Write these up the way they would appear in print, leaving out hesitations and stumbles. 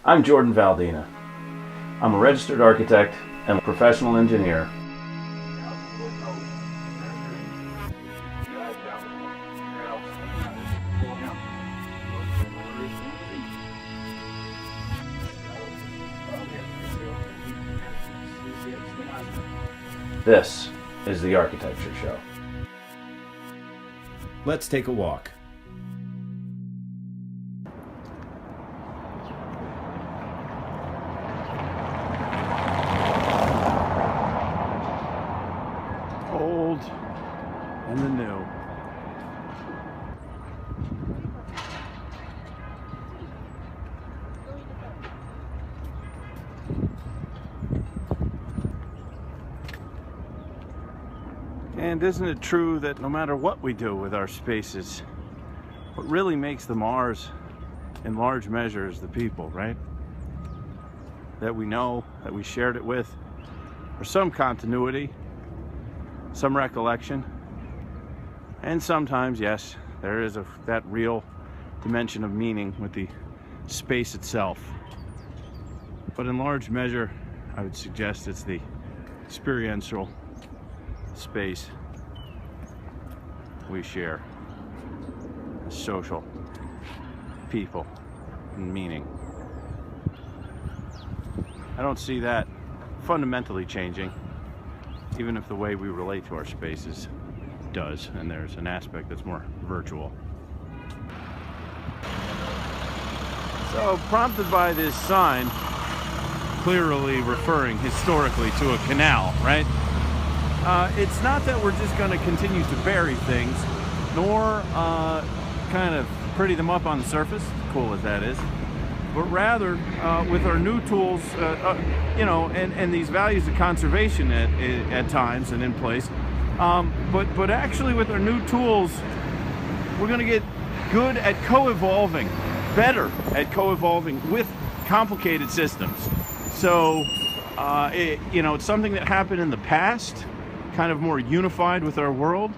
I'm Jordan Valdina. I'm a registered architect and a professional engineer. This is the Architecture Show. Let's take a walk. Old and the new. And isn't it true that no matter what we do with our spaces, what really makes them ours in large measure is the people, right? That we know, that we shared it with, or some continuity, some recollection, and sometimes, yes, there is that real dimension of meaning with the space itself. But in large measure, I would suggest it's the experiential space we share, social, people, and meaning. I don't see that fundamentally changing, even if the way we relate to our spaces does, and there's an aspect that's more virtual. So, prompted by this sign, clearly referring historically to a canal, right? It's not that we're just going to continue to bury things, nor kind of pretty them up on the surface, cool as that is, but rather with our new tools, and these values of conservation at times and in place, but actually with our new tools, we're going to get good at co-evolving, better at co-evolving with complicated systems. So, it's something that happened in the past, kind of more unified with our world,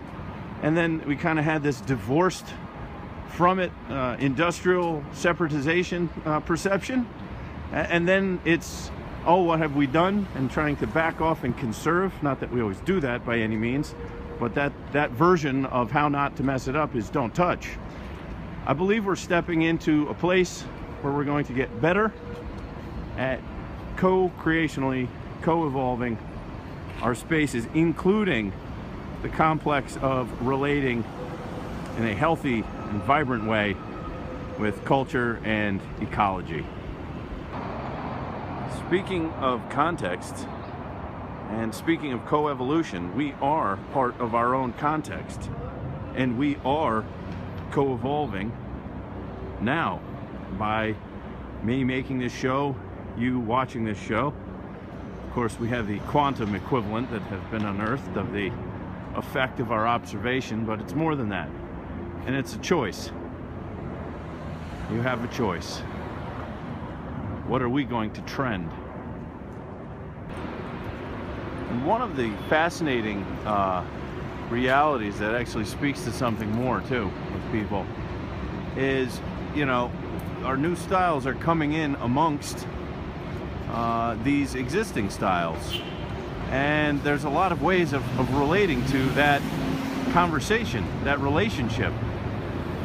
and then we kind of had this divorced from it industrial separatization perception, and then it's, oh, what have we done, and trying to back off and conserve. Not that we always do that by any means, but that version of how not to mess it up is don't touch. I believe we're stepping into a place where we're going to get better at co-creationally, co-evolving our spaces, including the complex of relating in a healthy and vibrant way with culture and ecology. Speaking of context, and speaking of co-evolution, we are part of our own context, and we are co-evolving now by me making this show, you watching this show. Of course, we have the quantum equivalent that has been unearthed of the effect of our observation, but it's more than that. And it's a choice. You have a choice. What are we going to trend? And one of the fascinating realities that actually speaks to something more, too, with people is, our new styles are coming in amongst these existing styles, and there's a lot of ways of relating to that conversation, that relationship,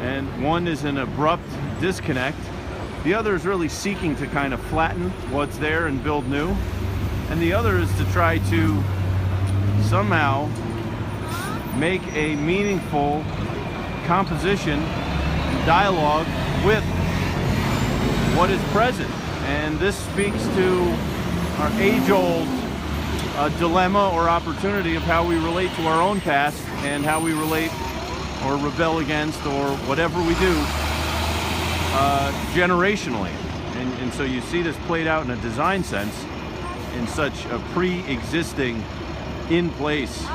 and one is an abrupt disconnect, the other is really seeking to kind of flatten what's there and build new, and the other is to try to somehow make a meaningful composition and dialogue with what is present. And this speaks to our age-old dilemma or opportunity of how we relate to our own past and how we relate or rebel against or whatever we do generationally. And so you see this played out in a design sense in such a pre-existing, in-place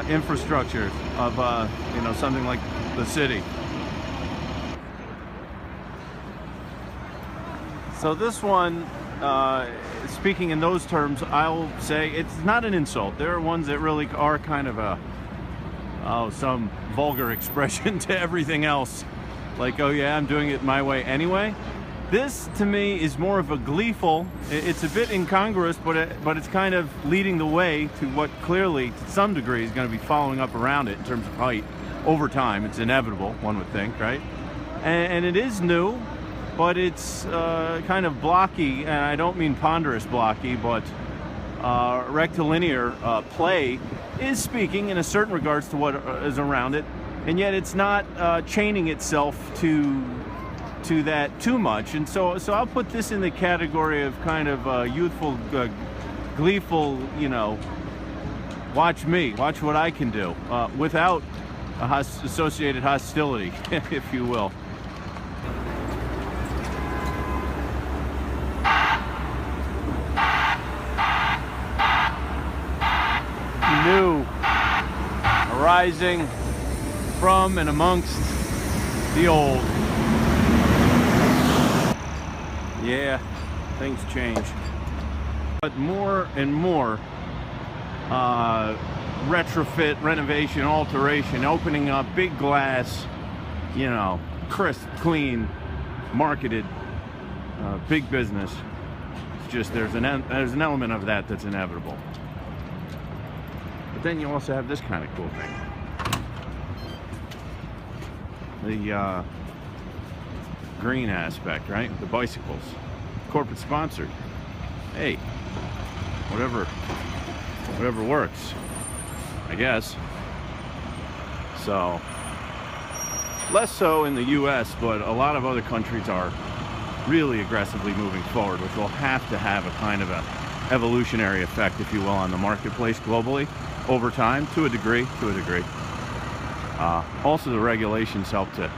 infrastructure of something like the city. So this one, speaking in those terms, I'll say it's not an insult. There are ones that really are kind of some vulgar expression to everything else. Like, oh yeah, I'm doing it my way anyway. This, to me, is more of a gleeful. It's a bit incongruous, but it's kind of leading the way to what clearly, to some degree, is going to be following up around it in terms of height over time. It's inevitable, one would think, right? And it is new, but it's kind of blocky, and I don't mean ponderous blocky, but rectilinear play is speaking in a certain regards to what is around it, and yet it's not chaining itself to that too much. And so I'll put this in the category of kind of youthful, gleeful, you know, watch me, watch what I can do, without associated hostility, if you will. New, arising from and amongst the old. Yeah, things change. But more and more retrofit, renovation, alteration, opening up, big glass, you know, crisp, clean, marketed, big business. It's just there's an element of that that's inevitable. But then you also have this kind of cool thing. The green aspect, right? The bicycles, corporate sponsored. Hey, whatever works, I guess. So, less so in the US, but a lot of other countries are really aggressively moving forward, which will have to have a kind of a evolutionary effect, if you will, on the marketplace globally over time, to a degree. Also, the regulations help to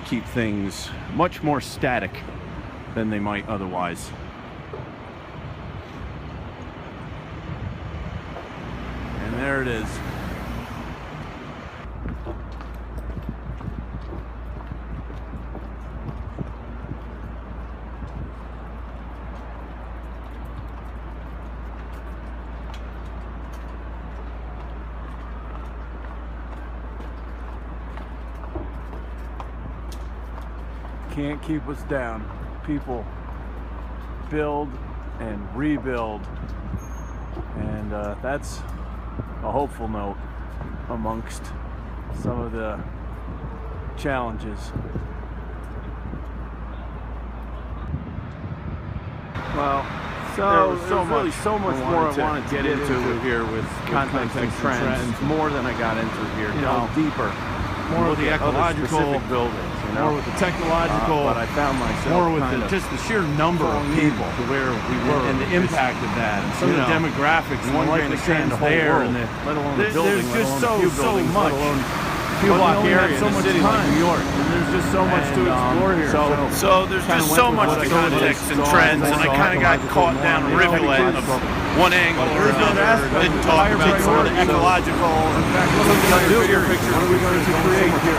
keep things much more static than they might otherwise. And there it is. Can't keep us down. People build and rebuild, and that's a hopeful note amongst some of the challenges. Well, there's so much more I want to get into here with context and trends, more than I got into here. You know, deeper, more with the ecological buildings. More with the technological, but I found myself more with just the sheer number of people to where we were, and the impact of that, and some of the demographics, and the life experience there, and let alone the building, there's just so much. Few block area in a city like New York, and there's just so much to explore here. So there's just so much to context and trends, and I kind of got caught down a rivulet of one angle or another. Didn't talk about sort of ecological, some of the bigger picture. What are we going to create here?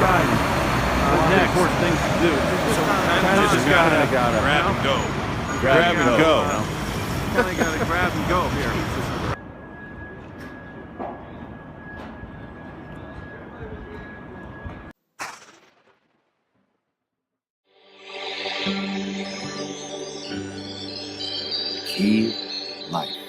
Next important things to do. So kind of just gotta grab and go. Grab and go. Kind of gotta grab and go here. Key life.